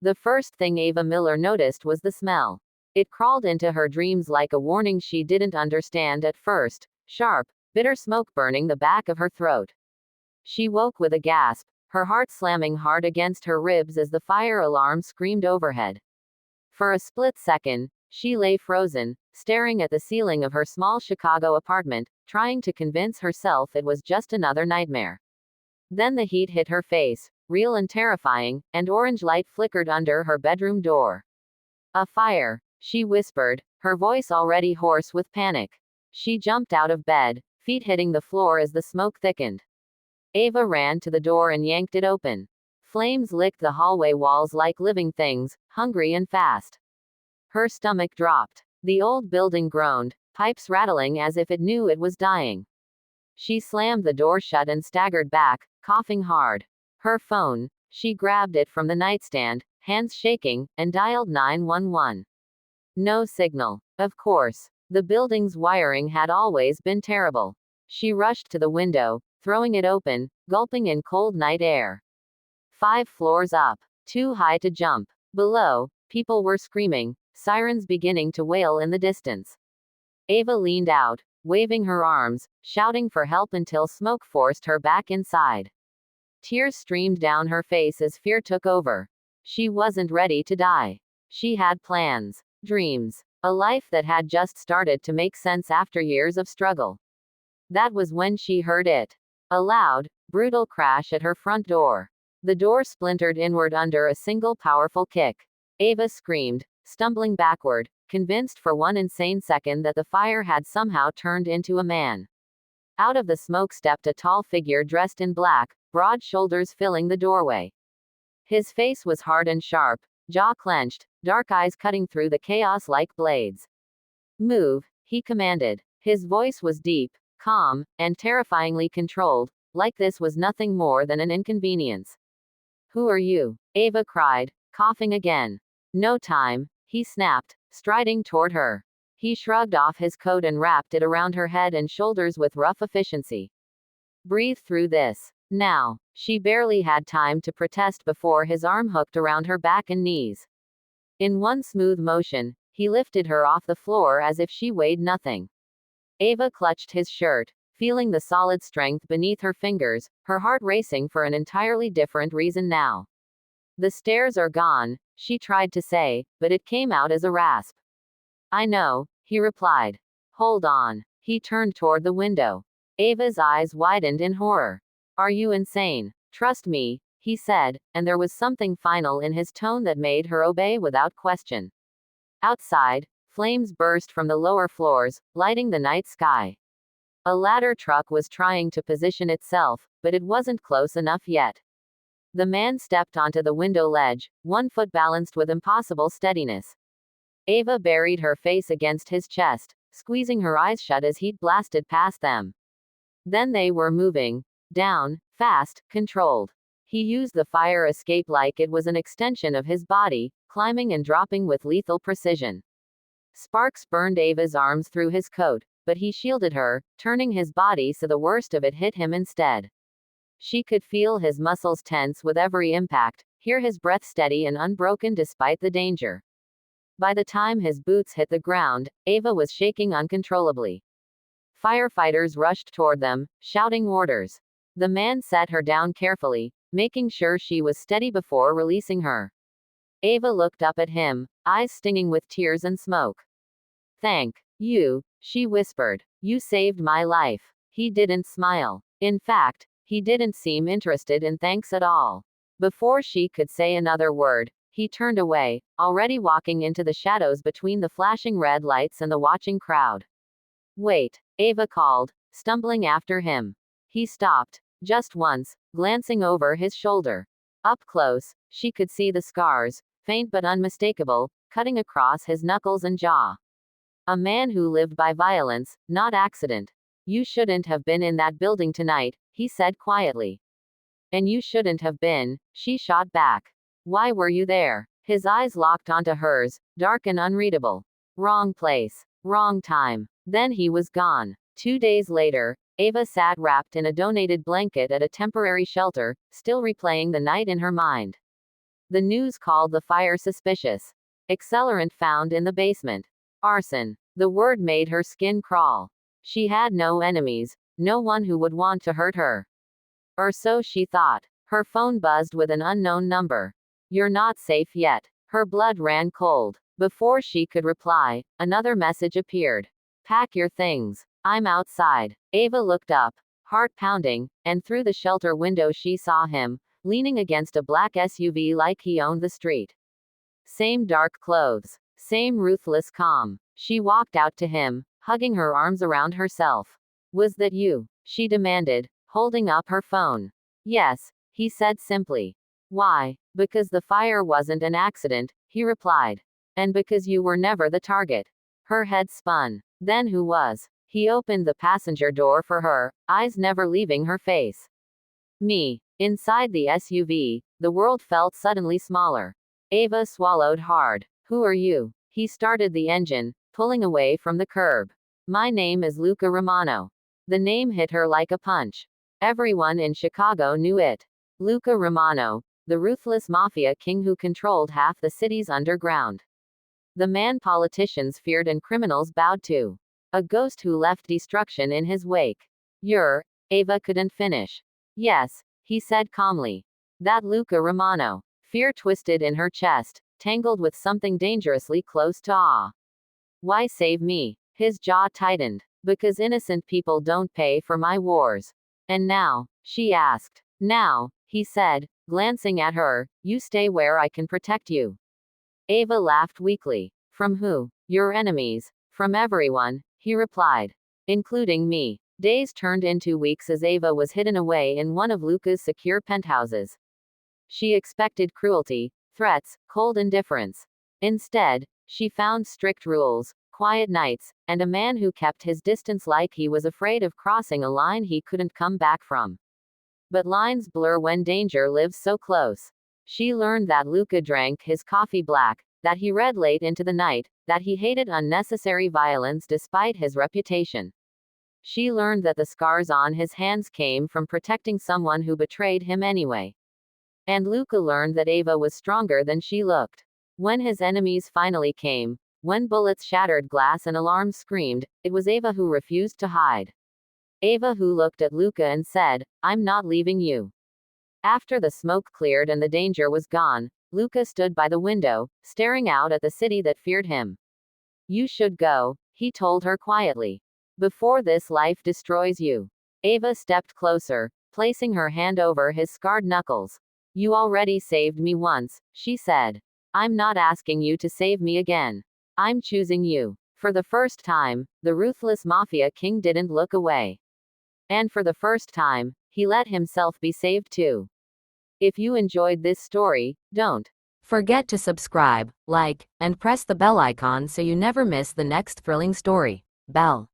The first thing Ava Miller noticed was the smell. It crawled into her dreams like a warning she didn't understand at first, sharp, bitter smoke burning the back of her throat. She woke with a gasp, her heart slamming hard against her ribs as the fire alarm screamed overhead. For a split second, she lay frozen, staring at the ceiling of her small Chicago apartment, trying to convince herself it was just another nightmare. Then the heat hit her face, real and terrifying, and orange light flickered under her bedroom door. A fire, she whispered, her voice already hoarse with panic. She jumped out of bed, feet hitting the floor as the smoke thickened. Ava ran to the door and yanked it open. Flames licked the hallway walls like living things, hungry and fast. Her stomach dropped. The old building groaned, pipes rattling as if it knew it was dying. She slammed the door shut and staggered back, coughing hard. Her phone, she grabbed it from the nightstand, hands shaking, and dialed 911. No signal. Of course. The building's wiring had always been terrible. She rushed to the window, throwing it open, gulping in cold night air. 5 floors up. Too high to jump. Below, people were screaming, sirens beginning to wail in the distance. Ava leaned out, waving her arms, shouting for help until smoke forced her back inside. Tears streamed down her face as fear took over. She wasn't ready to die. She had plans, dreams, a life that had just started to make sense after years of struggle. That was when she heard it. A loud, brutal crash at her front door. The door splintered inward under a single powerful kick. Ava screamed, stumbling backward, convinced for one insane second that the fire had somehow turned into a man. Out of the smoke stepped a tall figure dressed in black, broad shoulders filling the doorway. His face was hard and sharp, jaw clenched, dark eyes cutting through the chaos like blades. "Move," he commanded. His voice was deep, calm, and terrifyingly controlled, like this was nothing more than an inconvenience. "Who are you?" Ava cried, coughing again. "No time," he snapped, striding toward her. He shrugged off his coat and wrapped it around her head and shoulders with rough efficiency. "Breathe through this. Now." She barely had time to protest before his arm hooked around her back and knees. In one smooth motion, he lifted her off the floor as if she weighed nothing. Ava clutched his shirt, feeling the solid strength beneath her fingers, her heart racing for an entirely different reason now. "The stairs are gone," she tried to say, but it came out as a rasp. "I know," he replied. "Hold on." He turned toward the window. Ava's eyes widened in horror. "Are you insane? Trust me," he said, and there was something final in his tone that made her obey without question. Outside, flames burst from the lower floors, lighting the night sky. A ladder truck was trying to position itself, but it wasn't close enough yet. The man stepped onto the window ledge, one foot balanced with impossible steadiness. Ava buried her face against his chest, squeezing her eyes shut as heat blasted past them. Then they were moving. Down, fast, controlled. He used the fire escape like it was an extension of his body, climbing and dropping with lethal precision. Sparks burned Ava's arms through his coat, but he shielded her, turning his body so the worst of it hit him instead. She could feel his muscles tense with every impact, hear his breath steady and unbroken despite the danger. By the time his boots hit the ground, Ava was shaking uncontrollably. Firefighters rushed toward them, shouting orders. The man set her down carefully, making sure she was steady before releasing her. Ava looked up at him, eyes stinging with tears and smoke. "Thank you," she whispered. "You saved my life." He didn't smile. In fact, he didn't seem interested in thanks at all. Before she could say another word, he turned away, already walking into the shadows between the flashing red lights and the watching crowd. "Wait," Ava called, stumbling after him. He stopped, just once, glancing over his shoulder. Up close, she could see the scars, faint but unmistakable, cutting across his knuckles and jaw. A man who lived by violence, not accident. "You shouldn't have been in that building tonight," he said quietly. "And you shouldn't have been," she shot back. "Why were you there?" His eyes locked onto hers, dark and unreadable. Wrong place. Wrong time. Then he was gone. 2 days later, Ava sat wrapped in a donated blanket at a temporary shelter, still replaying the night in her mind. The news called the fire suspicious. Accelerant found in the basement. Arson. The word made her skin crawl. She had no enemies, no one who would want to hurt her. Or so she thought. Her phone buzzed with an unknown number. You're not safe yet. Her blood ran cold. Before she could reply, another message appeared. Pack your things. I'm outside. Ava looked up, heart pounding, and through the shelter window she saw him, leaning against a black SUV like he owned the street. Same dark clothes. Same ruthless calm. She walked out to him, hugging her arms around herself. Was that you? She demanded, holding up her phone. Yes, he said simply. Why? Because the fire wasn't an accident, he replied. And because you were never the target. Her head spun. Then who was? He opened the passenger door for her, eyes never leaving her face. Me. Inside the SUV, the world felt suddenly smaller. Ava swallowed hard. Who are you? He started the engine, pulling away from the curb. My name is Luca Romano. The name hit her like a punch. Everyone in Chicago knew it. Luca Romano, the ruthless mafia king who controlled half the city's underground. The man politicians feared and criminals bowed to. A ghost who left destruction in his wake. Ava couldn't finish. Yes, he said calmly. That Luca Romano. Fear twisted in her chest, tangled with something dangerously close to awe. Why save me? His jaw tightened. Because innocent people don't pay for my wars. And now? She asked. Now, he said, glancing at her, you stay where I can protect you. Ava laughed weakly. From who? Your enemies. From everyone, he replied. Including me. Days turned into weeks as Ava was hidden away in one of Luca's secure penthouses. She expected cruelty, threats, cold indifference. Instead, she found strict rules, quiet nights, and a man who kept his distance like he was afraid of crossing a line he couldn't come back from. But lines blur when danger lives so close. She learned that Luca drank his coffee black, that he read late into the night, that he hated unnecessary violence despite his reputation. She learned that the scars on his hands came from protecting someone who betrayed him anyway. And Luca learned that Ava was stronger than she looked. When his enemies finally came, when bullets shattered glass and alarms screamed, it was Ava who refused to hide. Ava who looked at Luca and said, I'm not leaving you. After the smoke cleared and the danger was gone, Luca stood by the window, staring out at the city that feared him. You should go, he told her quietly. Before this life destroys you. Ava stepped closer, placing her hand over his scarred knuckles. You already saved me once, she said. I'm not asking you to save me again. I'm choosing you. For the first time, the ruthless mafia king didn't look away. And for the first time, he let himself be saved too. If you enjoyed this story, don't forget to subscribe, like, and press the bell icon so you never miss the next thrilling story. Bell.